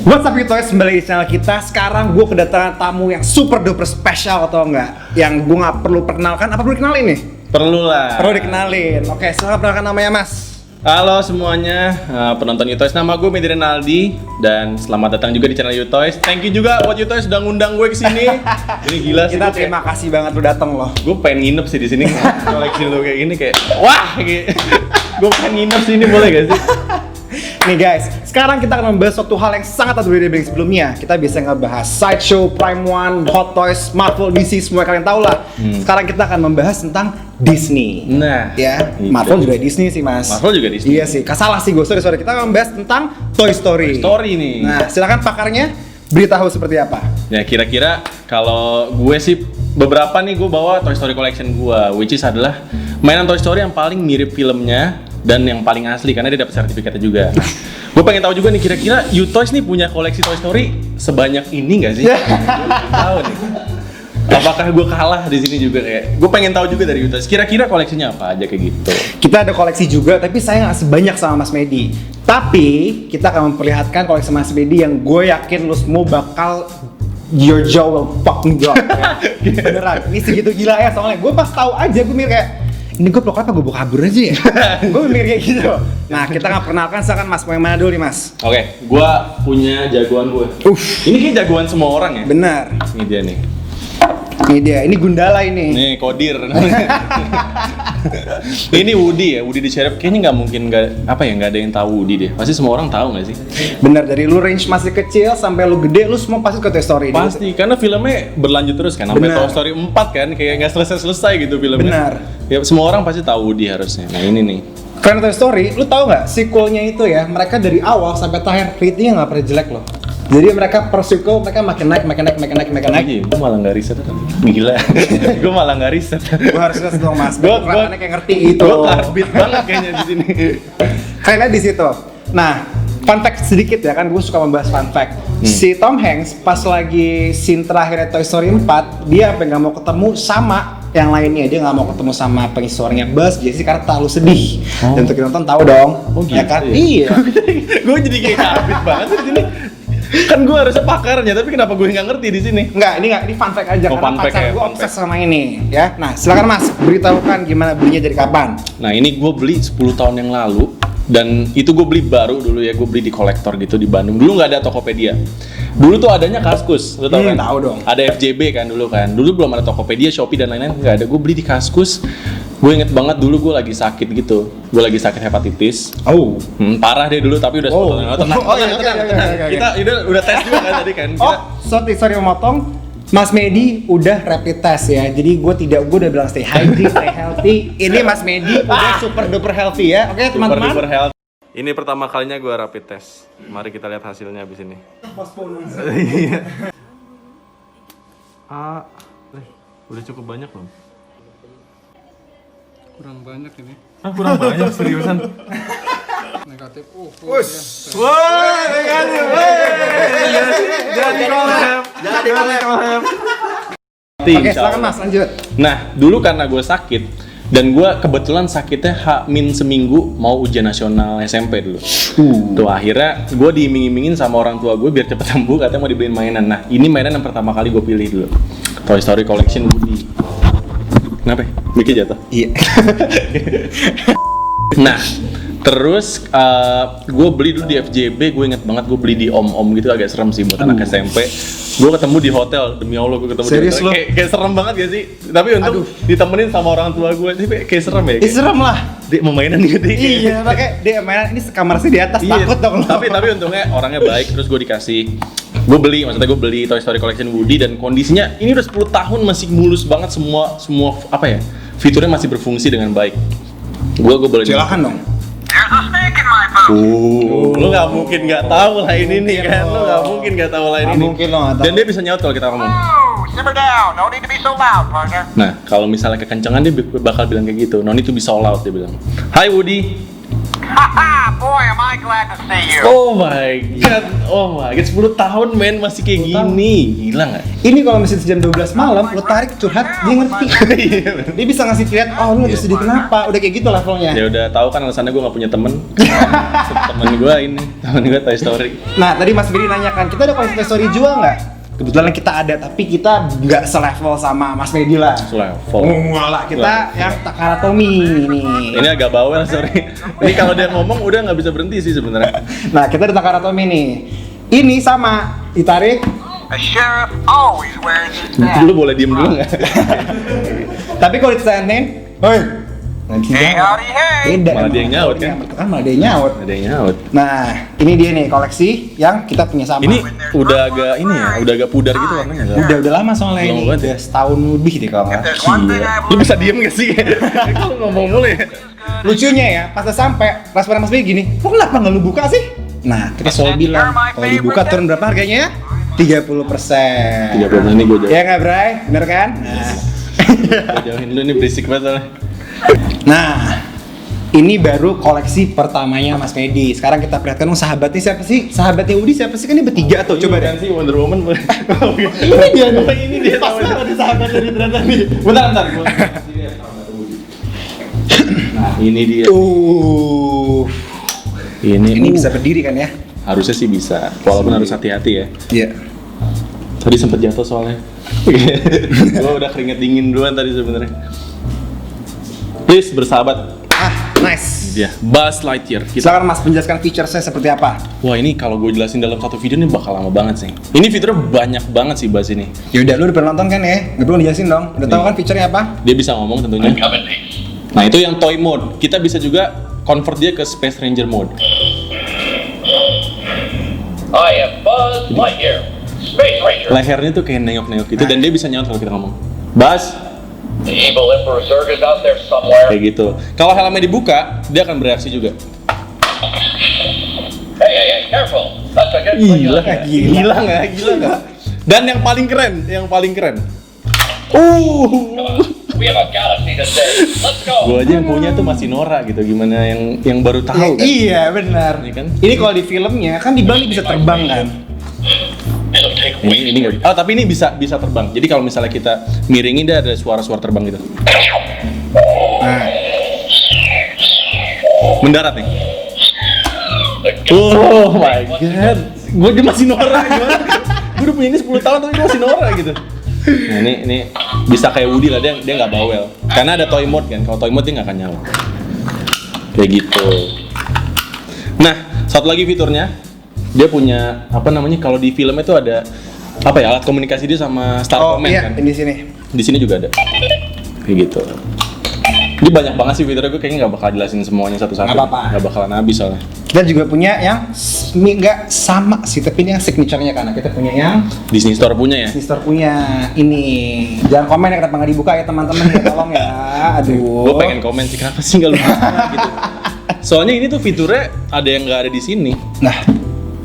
What's up you toys, kembali di channel kita. Sekarang gue kedatangan tamu yang super duper spesial atau enggak? Yang gue gak perlu perkenalkan, apa perlu dikenalin nih? Perlu lah. Perlu dikenalin. Oke, silahkan perkenalkan namanya Mas. Halo semuanya, penonton Utoys. Nama gue Medi Renaldi dan selamat datang juga di channel Utoys. Thank you juga buat Utoys udah ngundang gue kesini. Ini gila sih. Kita terima kasih banget lu datang loh. Gue pengen nginep sih di sini. Koleksi lu kayak gini kayak wah gitu. Gue pengen nginep sini, boleh gak sih? Nih guys, sekarang kita akan membahas suatu hal yang sangat tak berbeda dari sebelumnya. Kita biasa ngebahas Sideshow, Prime One, Hot Toys, Marvel, DC, semua kalian tahu lah. Sekarang kita akan membahas tentang Disney. Nah, ya, gitu. Marvel juga Disney sih mas. Marvel juga Disney. Iya sih, salah sih gue, sorry. Kita akan membahas tentang Toy Story. Story nih. Nah, silakan pakarnya beritahu seperti apa. Ya kira-kira kalau gue sih beberapa nih gue bawa Toy Story Collection gue, which is adalah mainan Toy Story yang paling mirip filmnya dan yang paling asli karena dia dapat sertifikatnya juga. Gue pengen tahu juga nih kira-kira Utoys nih punya koleksi Toy Story sebanyak ini nggak sih? Tahu nih. Apakah gue kalah di sini juga kayak? Gue pengen tahu juga dari Utoys. Kira-kira koleksinya apa aja kayak gitu? Kita ada koleksi juga, tapi saya nggak sebanyak sama Mas Medi. Tapi kita akan memperlihatkan koleksi Mas Medi yang gue yakin lu semua bakal your jaw will fucking drop. Ya. Beneran. Ini segitu gila ya soalnya. Gue pas tahu aja gue mikir kayak ini gue peluk apa gue bawa kabur aja ya. Gue mikir kayak gitu. Nah kita nggak perkenalkan, silakan Mas mau yang mana dulu nih Mas? Oke, gue punya jagoan gue. Ini kayak jagoan semua orang ya. Benar. Ini dia nih. Ini dia, ini Gundala ini. Nih Kodir. Ini Woody ya, Woody the Sheriff. Kayaknya nggak mungkin nggak ada yang tahu Woody deh. Pasti semua orang tahu nggak sih? Benar, dari lu range masih kecil sampai lu gede, lu semua pasti ke Toy Story. Pasti, karena filmnya berlanjut terus kan sampai Benar. Toy Story 4 kan, kayak nggak selesai gitu filmnya. Benar. Ya semua orang pasti tahu Woody harusnya. Nah ini nih. Karena Toy Story, lu tahu nggak sequelnya itu ya, mereka dari awal sampai terakhir ratingnya nggak pernah jelek loh. Jadi mereka per sequel mereka makin naik. Gue malah nggak riset kan. Gila. Gue malah nggak riset. Gue harus lihat dong mas. Gue kayak ngerti itu. Gue karbit banget kayaknya di sini. Kayaknya di situ. Nah, fun fact sedikit ya kan, gue suka membahas fun fact. Si Tom Hanks pas lagi scene terakhirnya Toy Story 4, dia sampai nggak mau ketemu sama yang lainnya. Dia nggak mau ketemu sama pengisuarnya Buzz, Jessie karena terlalu sedih. Dan untuk nonton tahu dong, gitu ya kan? ya? Iya. Gue jadi kayak karbit banget di sini. Kan gue harusnya pakarnya, tapi kenapa gue nggak ngerti di sini? Enggak, ini fun fact aja Oh, karena fun fact pacar ya, gue fun obses fact. sama ini, ya. Nah, silakan Mas, beritahukan gimana belinya dari kapan? Nah ini gue beli 10 tahun yang lalu. Dan itu gue beli baru dulu ya, gue beli di kolektor gitu di Bandung. Dulu nggak ada Tokopedia. Dulu tuh adanya Kaskus, lo tau kan? Tahu dong. Ada FJB kan dulu kan. Dulu belum ada Tokopedia, Shopee dan lain-lain, nggak ada. Gue beli di Kaskus. Gue inget banget dulu gue lagi sakit gitu. Gue lagi sakit hepatitis. Oh. Parah deh dulu, tapi udah 10 tahun yang lalu. Tenang. Oke. Kita udah tes juga kan tadi kan. Oh, sorry memotong. Mas Medi udah rapid test ya. Jadi gue udah bilang stay hydrated, stay healthy. Ini Mas Medi udah super duper healthy ya. Oke, teman-teman. Super health. Ini pertama kalinya gue rapid test. Mari kita lihat hasilnya abis ini. Udah cukup banyak belum? Kurang banyak ini. Kurang banyak seriusan. Negatif. Wah, negatif. Jadi collab. Oke, silakan Mas, lanjut. Nah, dulu karena gue sakit dan gue kebetulan sakitnya seminggu mau ujian nasional SMP dulu. Tuh akhirnya gue diiming-imingin sama orang tua gue biar cepet sembuh, katanya mau dibeliin mainan. Nah, ini mainan yang pertama kali gue pilih dulu. Toy Story Collection Woody. Kenapa? Mikir jatuh? Iya. Nah, terus gue beli dulu di FJB, gue inget banget gue beli di Om gitu, agak serem sih buat anak SMP. Gue ketemu di hotel, demi Allah gue ketemu Serius di hotel. Kayak serem banget gak sih? Tapi untung ditemenin sama orang tua gue, tapi kayak serem ya. Serem lah. Dia mau mainan gitu. Iya, pakai dia mainan ini kamar sih di atas, takut dong lo. Tapi untungnya orangnya baik, terus gue dikasih. Gue beli Toy Story Collection Woody dan kondisinya ini udah 10 tahun masih mulus banget, semua apa ya? Fiturnya masih berfungsi dengan baik. Gue boleh Silakan dong. Lu nggak mungkin nggak tahu lah ini nih kan, lu nggak mungkin nggak tahu lah ini. Mungkin lo nggak tahu. Dan dia bisa nyaut kalau kita ngomong. Simmer down. No need to be so loud, partner. Nah, kalau misalnya kekencangan dia bakal bilang kayak gitu. No need to be so loud, dia bilang. Hi Woody. Haha, boy, am I I glad to see you. Oh my god, 10 tahun men masih kayak 10 tahun. gini, gila nggak? Ini kalau mesin jam 12 malam, lo tarik curhat, dia ngerti. Dia bisa ngasih lihat, oh lu lagi sedih kenapa? Udah kayak gitu levelnya. Ya udah tahu kan alasannya gue nggak punya temen. temen gue Toy Story. Nah, tadi Mas Bedi nanyakan, kita ada koleksi Toy Story jual nggak? Kebetulan kita ada, tapi kita nggak selevel sama Mas Bedi lah. Selevel. Enggak lah, kita yang Takara Tomy nih. Ini agak bawel, sorry. Ini kalau dia ngomong udah nggak bisa berhenti sih sebenarnya. Nah, kita ada Takara Tomy nih. Ini sama, ditarik. A sheriff always wears his badge. Lu boleh diem dulu nggak? Tapi kalau ditanyain, hoi, nggak bisa Hey, jawab. howdy, hey. Beda. Malah dia yang nyaut, kan? Kan malah dia yang nyaut. Ada yang nyaut. Nah, ini dia nih koleksi yang kita punya sama. Ini udah agak ini ya, udah agak pudar gitu warnanya. Nggak? udah lama soalnya Lama ini. banget ya. Udah setahun lebih deh kalau If nggak. there's one thing Iya. I've Lu bisa diem gak sih? Kalau ngomong mulu ya. Lucunya ya, pas udah sampai, respon Mas Bedi gini, lo kenapa nggak lu buka sih? Nah, kita selalu bilang, kalau dibuka turun berapa harganya? 30%. 30% ini gue jauh. Ya nggak, Bray? Bener kan? Nah. Gue jauhin lu ini berisik banget soalnya. Nah, ini baru koleksi pertamanya Mas Medi. Sekarang kita perhatikan sahabatnya siapa sih? Sahabatnya Udi siapa sih? Kan ini bertiga tuh. Coba deh. sih Wonder Woman. Ini dia nih. Ini dia. Pas banget ada sahabatnya di ternyata nih. Bentar. Nah, ini dia. Ini Bisa berdiri kan ya? harusnya sih bisa. Walaupun harus hati-hati ya. Iya. Tadi sempet jatuh soalnya. Gua udah keringet dingin duluan tadi sebenarnya. Please bersahabat. Nice. Dia Buzz Lightyear. Silakan Mas penjelaskan feature-nya seperti apa. Wah, ini kalau gue jelasin dalam satu video ini bakal lama banget sih. Ini fiturnya banyak banget sih Buzz ini. Yaudah, lu udah pernah nonton kan ya? Gak perlu dijelasin dong. Udah tahu kan feature-nya apa? Dia bisa ngomong tentunya. Nah, itu yang toy mode. Kita bisa juga convert dia ke Space Ranger mode. I am Buzz Lightyear, Space Ranger. Lehernya tuh kayak nengok-nengok gitu dan dia bisa nyaut kalau kita ngomong. Buzz, The evil Emperor Zurg is out there somewhere. kayak gitu. Kalau helmnya dibuka, dia akan bereaksi juga. Hey, careful. That's against the Gila nggak? Gila nggak? Dan yang paling keren. We have a galaxy to save. Let's go. Gue aja yang punya tuh masih Nora gitu. Gimana yang baru tahu kan? Iya, benar. Ini kan? Ini kalau di filmnya kan di Bali bisa terbang kan? It'll take Ini nggak. Oh, tapi ini bisa terbang. Jadi kalau misalnya kita miringin dia ada suara-suara terbang gitu. Nah, Mendarat nih. the Oh my god. Dia masih Nora gimana? Gue udah punya ini 10 tahun tapi dia masih Nora gitu. Nah, ini bisa kayak Woody lah, dia nggak bawel. Karena ada toy mode kan. Kalau toy mode dia nggak akan nyala. Kayak gitu. Nah, satu lagi fiturnya, dia punya apa namanya? Kalau di film itu ada apa ya, alat komunikasi dia sama Star oh Command iya, kan. di sini. Di sini juga ada. Kayak gitu. Ini banyak banget sih fiturnya, gue kayaknya nggak bakal jelasin semuanya satu-satu. Nggak apa-apa. Nggak bakalan habis soalnya. Kita juga punya yang nggak sama sih, tapi ini yang signature-nya karena kita punya yang Disney Store punya ya. Sister punya ini. Jangan komen ya kenapa nggak dibuka ya teman-teman ya, tolong ya. Aduh. Gue pengen komen sih kenapa sih nggak lu buka gitu. Soalnya ini tuh fiturnya ada yang nggak ada di sini. Nah,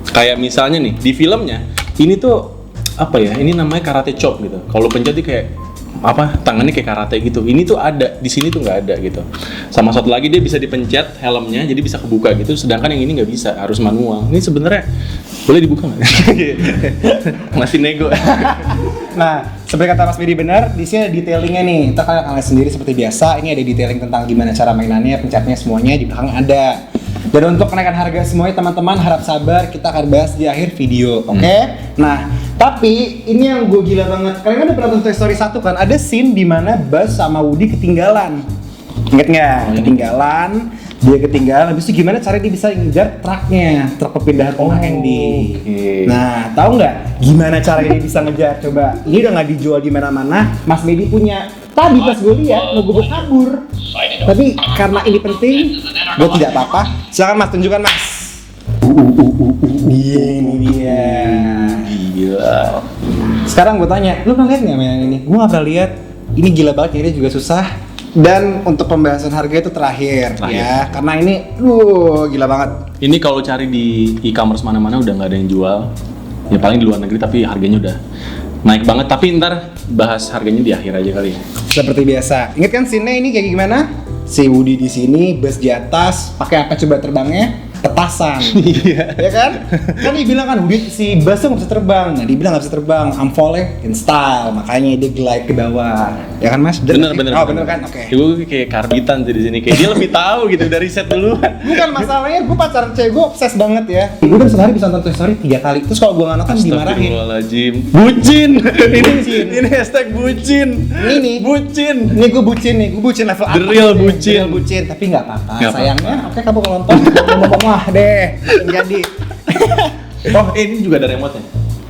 Kayak misalnya nih di filmnya ini tuh apa ya? Ini namanya karate chop gitu. Kalau pencet dia kayak apa? Tangannya kayak karate gitu. Ini tuh ada di sini tuh nggak ada gitu. Sama satu lagi dia bisa dipencet helmnya jadi bisa kebuka gitu. Sedangkan yang ini nggak bisa, harus manual. Ini sebenarnya boleh dibuka nggak? Masih nego. nah, seperti kata Mas Bedi benar, di sini ada detailingnya nih. Kita kalian lihat sendiri seperti biasa. Ini ada detailing tentang gimana cara mainannya, pencetnya semuanya di belakang ada. Dan untuk kenaikan harga semuanya teman-teman harap sabar, kita akan bahas di akhir video, oke? Nah, tapi ini yang gue gila banget. Kalian kan udah pernah nonton Toy Story 1 kan? Ada scene di mana Buzz sama Woody ketinggalan. Ingat nggak? Ketinggalan, dia ketinggalan. Habis itu gimana cara dia bisa ngejar truknya, truk perpindahan rumah Andy. oke. Nah, tahu nggak gimana cara dia bisa ngejar? Coba, ini udah nggak dijual di mana-mana. Mas Medi punya. Tadi pas gue lihat mau gue kabur. Tapi karena ini penting, gue tidak apa-apa. Silakan Mas, tunjukkan Mas. Iya, ini dia. Gila. Sekarang gue tanya, lu pernah lihat nggak mainan ini? Gue nggak pernah lihat. Ini gila banget, ini juga susah. Dan untuk pembahasan harga itu terakhir. Ya, karena ini, gila banget. Ini kalau cari di e-commerce mana-mana udah nggak ada yang jual. Ya paling di luar negeri tapi harganya udah naik banget. Tapi ntar bahas harganya di akhir aja kali ya. Seperti biasa. Ingat kan scene-nya ini kayak gimana? Si Woody di sini, Buzz di atas, pakai apa coba terbangnya? petasan. Ya kan? Kan dia bilang kan, si Bas tuh nggak bisa terbang. Nah, dia bilang nggak bisa terbang. I'm falling in style. Makanya dia glide ke bawah. Ya kan Mas? Bener. Oh bener kan? Oke. Gue kayak karbitan sih di sini. Kayak dia lebih tahu gitu dari set duluan. Bukan masalahnya, gue pacaran cewek gue obses banget ya. Gue udah sehari bisa nonton Toy Story 3 kali. Terus kalau gue nggak nonton dimarahin. Astagfirullahaladzim. Bucin. Ini hashtag bucin. Ini bucin. Ini gue bucin nih, gue bucin level The real bucin. The real bucin, tapi nggak apa-apa. Nggak Sayangnya, oke kamu kalau nonton ngomong deh, jadi. Oh, ini juga ada remote-nya.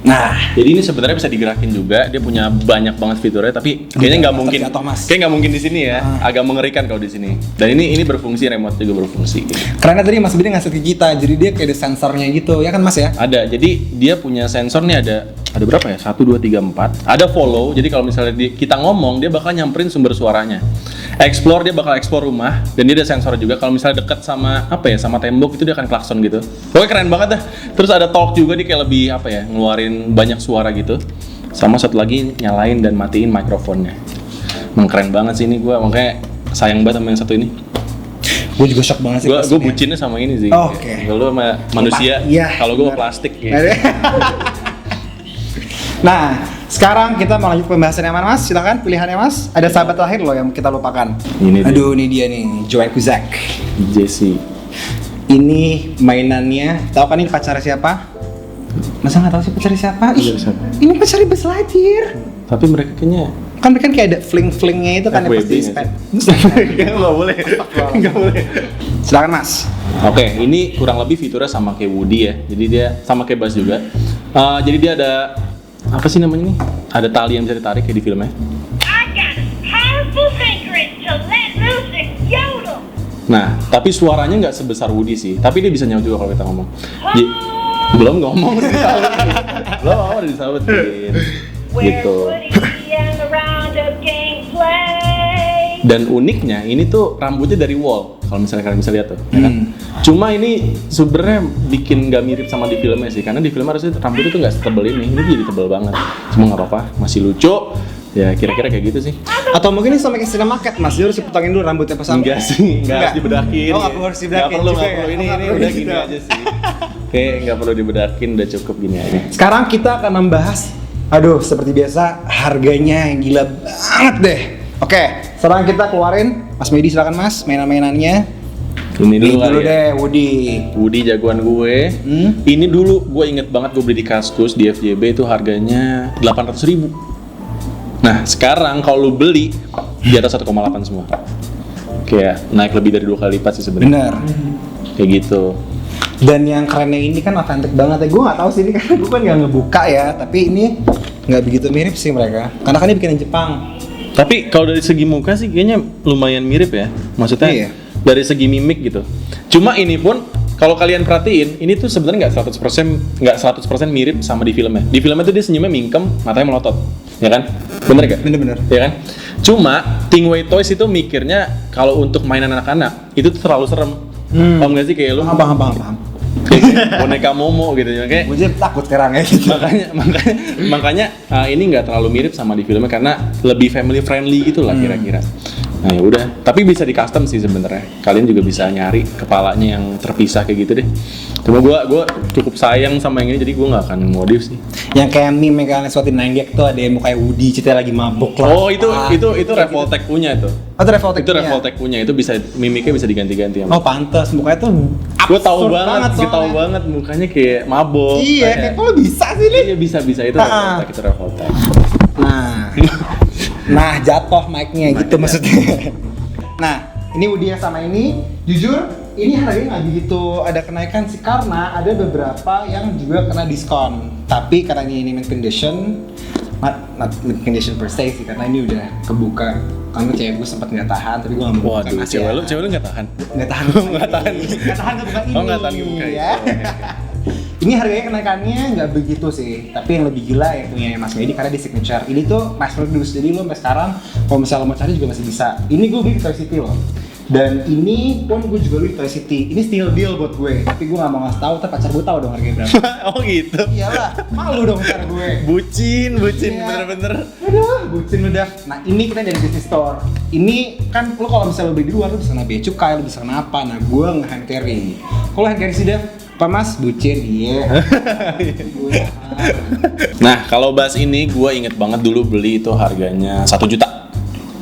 Nah, Jadi ini sebenarnya bisa digerakin juga. Dia punya banyak banget fiturnya, tapi kayaknya nggak mungkin. Terjatuh, Mas. Kayak nggak mungkin di sini ya. Agak mengerikan kalau di sini. Dan ini berfungsi, remote juga berfungsi. karena tadi Mas Budi ngasih ke kita, jadi dia kayak ada sensornya gitu, ya kan Mas ya? Ada. Jadi dia punya sensor nih ada berapa ya? 1 2 3 4. Ada follow. Jadi kalau misalnya kita ngomong, dia bakal nyamperin sumber suaranya. Explore, dia bakal explore rumah, dan dia ada sensor juga. Kalau misalnya dekat sama sama tembok itu dia akan klakson gitu. Pokoknya keren banget dah. Terus ada talk juga, dia kayak lebih ngeluarin banyak suara gitu. Sama satu lagi nyalain dan matiin mikrofonnya. Emang keren banget sih ini gue, makanya sayang banget sama yang satu ini. Gue juga shock banget sih. Gue bucinnya sama ini sih. Oh, oke. Kalau sama manusia, Iya, kalau gue benar. plastik. Nah, sekarang kita mau lanjut pembahasannya mana Mas? Silakan pilihannya Mas. Ada sahabat terakhir loh yang kita lupakan. Ini dia. Aduh, ini dia nih, Joey Kuzak. Jesse. Ini mainannya, tahu kan ini pacarnya siapa? Masa nggak tahu sih pacarnya siapa? Ih, Siapa? ini pacarnya Buzz Lightyear. Tapi mereka kayaknya Kan kayak ada fling-flingnya itu kan yang FWB pasti nggak spend. nggak boleh. Nggak boleh. Silakan Mas. Oke, ini kurang lebih fiturnya sama kayak Woody ya. Jadi dia sama kayak Buzz juga. Jadi dia ada apa sih namanya nih? Ada tali yang bisa ditarik kayak di filmnya. I got a powerful secret to let loose and yodel. Nah, tapi suaranya nggak sebesar Woody sih. Tapi dia bisa nyaut juga kalau kita ngomong. Belum ngomong udah disautin. Belum udah disautin. Where Gitu. Woody and the roundup gang play. Dan uniknya ini tuh rambutnya dari wall. Kalau misalnya kalian bisa lihat tuh, ya kan? Cuma ini sebenarnya bikin nggak mirip sama di filmnya sih, karena di film harusnya rambutnya tuh nggak setebel ini jadi tebel banget. Cuma nggak apa-apa, masih lucu. Ya kira-kira kayak gitu sih. Atau mungkin ini sama kayak cinema cat Mas, dia harus dipotongin dulu rambutnya pas sampai. Enggak sih, nggak harus dibedakin. Oh, nggak harus dibedakin Nggak perlu, juga nggak ya? perlu. Oh, Ini nggak perlu udah gitu. gini aja sih. Kayak nggak perlu dibedakin, udah cukup gini aja. Sekarang kita akan membahas, aduh seperti biasa harganya yang gila banget deh. Oke, sekarang kita keluarin, Mas Medi silakan Mas, mainan-mainannya. Ini Ini dulu, dulu kali ya. deh, Woody. Woody jagoan gue. Ini dulu gue inget banget gue beli di Kaskus di FJB itu harganya 800.000. Nah sekarang kalau lu beli di atas 1,8 semua. Kayak naik lebih dari 2 kali lipat sih sebenarnya. Bener. Kayak gitu. Dan yang kerennya ini kan otentik banget ya. Gue nggak tahu sih ini karena gue kan nggak ngebuka ya. Tapi ini nggak begitu mirip sih mereka. Karena kan ini bikinan Jepang. Tapi kalau dari segi muka sih kayaknya lumayan mirip ya. Maksudnya Iya. dari segi mimik gitu. Cuma ini pun kalau kalian perhatiin, ini tuh sebenarnya nggak 100% mirip sama di filmnya. Di filmnya tuh dia senyumnya mingkem, matanya melotot, ya kan? Bener gak? Bener-bener. Ya kan? Cuma Thingway Toys itu mikirnya kalau untuk mainan anak-anak itu tuh terlalu serem. Paham gak sih kayak lu Paham. kayak boneka Momo gitu ya kayak Gue jadi takut sekarang ya gitu. makanya ini nggak terlalu mirip sama di filmnya karena lebih family friendly gitu lah kira-kira. Nah ya udah, tapi bisa di custom sih sebenarnya. Kalian juga bisa nyari kepalanya yang terpisah kayak gitu deh. Cuma gue cukup sayang sama yang ini jadi gue nggak akan modif sih. Yang kayak meme yang kalian suatin 9gag tuh ada yang kayak Woody ceritanya lagi mabuk lah. Oh itu Revoltech punya itu. Oh, itu Revoltech. Itu Revoltech punya itu bisa mimiknya bisa diganti-ganti sama. Oh pantes, mukanya tuh Gue tahu absurd banget, gue tahu soalnya. banget mukanya kayak mabok. Iya, kayak kok lo bisa sih nih? Iya bisa itu Revoltech, itu Revoltech. Nah jatuh mic-nya gitu maksudnya. Nah, ini Woody yang sama ini, jujur ini harganya nggak begitu ada kenaikan sih karena ada beberapa yang juga kena diskon. Tapi karena ini mint condition, not mint condition per se sih karena ini udah kebuka. Karena cewek gue sempat nggak tahan, tapi gue nggak mau buka. Waduh, cewek lu nggak tahan? nggak tahan, Nggak tahan. nggak tahan kebuka ini. Oh, nggak tahan kebuka ini. ya. Oh, oke. Ini harganya kenaikannya nggak begitu sih, tapi yang lebih gila ya punya Mas Medi karena di signature. Ini tuh mass produce, jadi lo sampai sekarang kalau misalnya lo mau cari juga masih bisa. Ini gue beli di Toy City loh. Dan ini pun gue juga beli di Toy City. Ini steal deal buat gue, tapi gue gak mau ngasih tahu, tapi pacar gue tahu dong harganya berapa. Oh gitu. Iyalah, malu dong pacar gue. Bucin, Iya. bener-bener. Aduh, bucin udah. Nah ini kita dari business store. Ini kan lo kalau misalnya lo beli di luar, lo bisa kena bea cukai, lo bisa kena apa. Nah gue nge-hand carry. Kalau hand carry sih Dev, apa mas? Bucin, iya. Nah, kalau bahas ini gue inget banget dulu beli itu harganya 1 juta.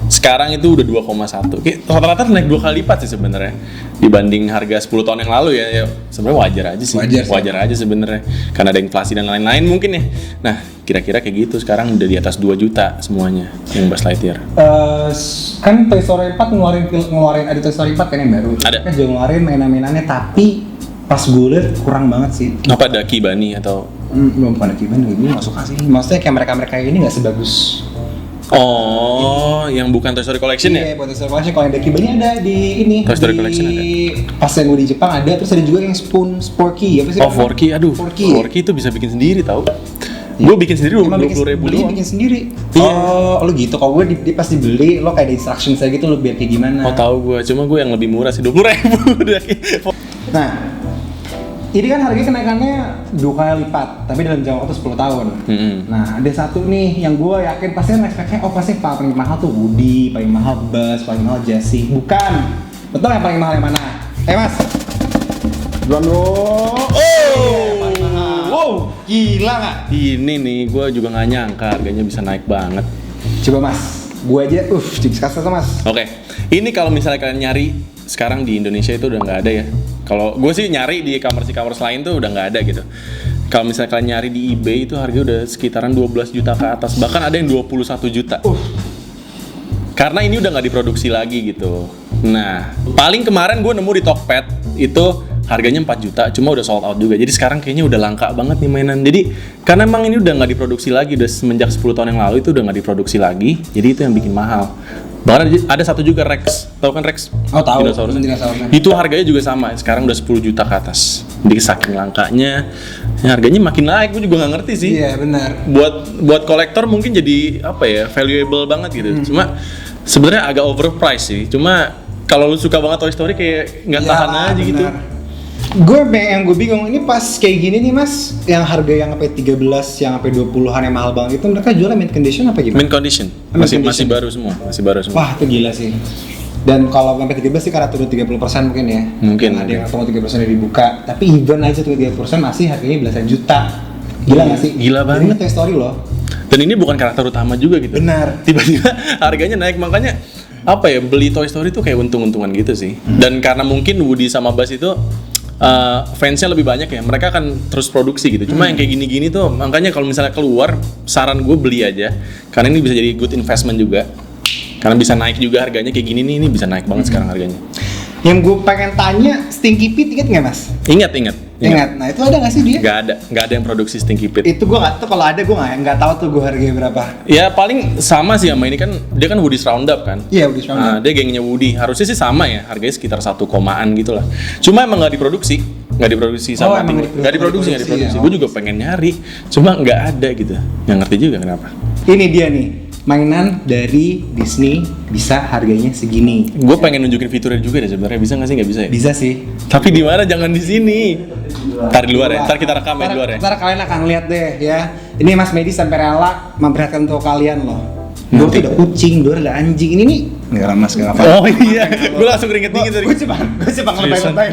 Sekarang itu udah 2,1. Kayak rata-rata naik 2 kali lipat sih sebenarnya dibanding harga 10 tahun yang lalu ya. Sebenarnya wajar aja sih. Wajar sih. aja sebenarnya. Karena ada inflasi dan lain-lain mungkin ya. Nah, kira-kira kayak gitu sekarang udah di atas 2 juta semuanya yang Buzz Lightyear. Kan Toy Story 4 ngeluarin ada Toy Story 4 kan yang baru. Ada. Kan juga ngeluarin mainan-mainannya, tapi pas gue liat kurang banget sih. Apa ada Key Bunny atau Belum pada kiban, gue gak suka sih. Maksudnya kayak mereka ini gak sebagus. Oh, yang bukan Toy Story Collection ya? Iya, buat Toy Story Collection. Kalau yang ada kibannya ada di ini. Toy Story di, Collection ada. Pas yang gue di Jepang ada, terus ada juga yang Sporky, apa sih? Oh, Forky, aduh. Forky. Forky itu bisa bikin sendiri tau. Gue bikin sendiri Emang 20.000 doang. bikin sendiri. Iya. Oh, lo gitu. Kalau gue dia pasti beli, lo kayak ada instruction saya gitu, lo biar kayak gimana. Oh tahu gue, cuma gue yang lebih murah sih 20.000 Nah, ini kan harganya kenaikannya 2 kali lipat, tapi dalam jangka waktu 10 tahun. Nah, ada satu nih yang gue yakin pasti kan expect-nya, oh pasti paling mahal tuh Woody, paling mahal Buzz, paling mahal Jessie. Bukan. Betul yang paling mahal yang mana? Mas. Duluan dong. Paling mahal. Wow, gila nggak? Ini nih, gue juga nggak nyangka harganya bisa naik banget. Coba mas, gue aja, cips kasar mas. Oke, ini kalau misalnya kalian nyari sekarang di Indonesia itu udah nggak ada ya. Kalau gue sih nyari di e-commerce lain tuh udah nggak ada gitu. Kalau misalnya kalian nyari di eBay itu harganya udah sekitaran 12 juta ke atas, bahkan ada yang 21 juta. Karena ini udah nggak diproduksi lagi gitu. Nah, paling kemarin gue nemu di Tokped itu harganya 4 juta, cuma udah sold out juga. Jadi sekarang kayaknya udah langka banget nih mainan. Jadi karena emang ini udah nggak diproduksi lagi, udah semenjak 10 tahun yang lalu itu udah nggak diproduksi lagi. Jadi itu yang bikin mahal. Bahkan ada satu juga Rex, tahu kan Rex? Oh, tahu. Dinosaurus. Itu harganya juga sama, sekarang udah 10 juta ke atas. Jadi saking langkanya, ya harganya makin naik. Gue juga nggak ngerti sih. Iya benar. Buat kolektor mungkin jadi apa ya, valuable banget gitu. Cuma sebenarnya agak overpriced sih. Cuma kalau lu suka banget Toy Story kayak nggak tahan aja gitu. Yang gue bingung ini pas kayak gini nih mas, yang harga yang sampai 13, yang sampai 20-an yang mahal banget itu mereka jualnya mint condition apa gimana? Mint condition. Masih baru semua, Wah, itu gila sih. Dan kalau sampai 13 sih karena turun 30% mungkin ya. Mungkin. Ada yang tunggu 30% udah dibuka, tapi even aja tuh 30% masih harganya belasan juta. Gila nggak sih? Gila banget. Ini Toy Story loh. Dan ini bukan karakter utama juga gitu. Benar. Tiba-tiba harganya naik, makanya apa ya, beli Toy Story tuh kayak untung-untungan gitu sih. Dan karena mungkin Woody sama Buzz itu fansnya lebih banyak ya, mereka akan terus produksi gitu. Cuma yang kayak gini-gini tuh, makanya kalau misalnya keluar, saran gue beli aja, karena ini bisa jadi good investment juga. Karena bisa naik juga harganya kayak gini nih, ini bisa naik banget sekarang harganya. Yang gue pengen tanya, Stinky Pete inget nggak mas? Ingat. Nah itu ada nggak sih dia? Nggak ada yang produksi Stinky Pete. Itu gue nggak tahu, kalau ada gue nggak tahu tuh gue harganya berapa. Ya paling sama sih sama ini kan, dia kan Woody's Roundup kan. Iya, Woody's Roundup. Nah, dia gengnya Woody, harusnya sih sama ya, harganya sekitar 1 komaan gitu lah. Cuma emang nggak diproduksi sama emang tim. Nggak diproduksi. ya. Gue juga pengen nyari, cuma nggak ada gitu. Nggak ngerti juga kenapa. Ini dia nih, mainan dari Disney bisa harganya segini. Gue pengen nunjukin fiturnya juga deh sebenarnya, bisa nggak sih? Nggak bisa ya? Bisa sih. Tapi di mana? Jangan di sini. Ntar di luar ya. Ntar kita rekam ya di luar ya. Ntar kalian akan lihat deh ya. Ini Mas Medi sampai rela memperhatikan untuk kalian loh. Dulu tuh ada kucing, dulu ada anjing. Ini nih nggak ramas, nggak apa. Oh iya, gue langsung keringet dingin tadi. Gue coba ngelebay-lebay.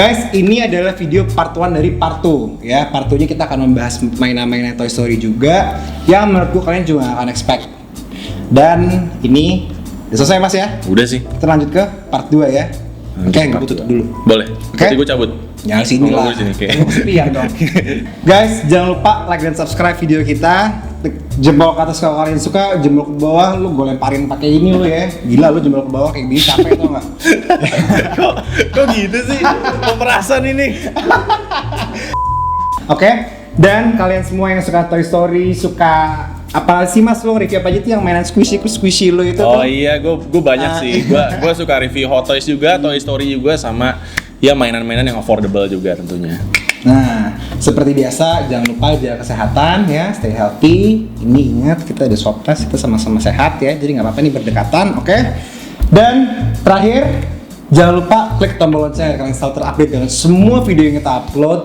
Guys, ini adalah video part 1 dari part 2 ya. Part 2-nya kita akan membahas mainan-mainan Toy Story juga yang menurutku kalian juga gak akan expect. Dan ini udah selesai Mas ya? Udah sih. Kita lanjut ke part 2 ya. Oke, gue tutup dulu. Boleh. Berarti gue cabut. Ya sini Oh, lah. gue sini, oke. Sepian dong. Guys, jangan lupa like dan subscribe video kita. Jempol ke atas kalau kalian suka, jempol ke bawah lu gue lemparin pakai ini lu ya. Gila lu jempol ke bawah kayak gini capek tau enggak? Kok gitu sih? Pemerasan ini. Oke, dan kalian semua yang suka Toy Story, suka apa sih Mas lo review apa aja tuh yang mainan squishy lo itu Oh tuh? iya, gue banyak sih. Gue suka review Hot Toys juga, Toy Story juga, sama ya mainan-mainan yang affordable juga tentunya. Nah, seperti biasa jangan lupa jaga kesehatan ya, stay healthy. Ini ingat kita ada swab test, kita sama-sama sehat ya, jadi nggak apa-apa nih berdekatan, oke? Dan terakhir jangan lupa klik tombol lonceng agar kalian selalu terupdate dengan semua video yang kita upload.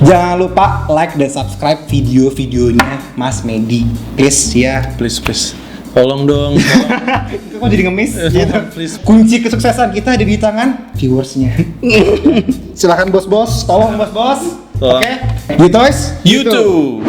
Jangan lupa like dan subscribe video-videonya Mas Medi, please ya. Please. Tolong dong. Kok jadi ngemis? Gitu. Please. Kunci kesuksesan kita ada di tangan viewersnya. Silakan bos-bos, tolong bos-bos. Tolong. Oke, You Toys, YouTube.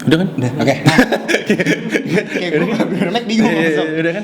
Udah kan? Udah, oke. Nah, kayak gue bener-bener bingung langsung. Udah kan?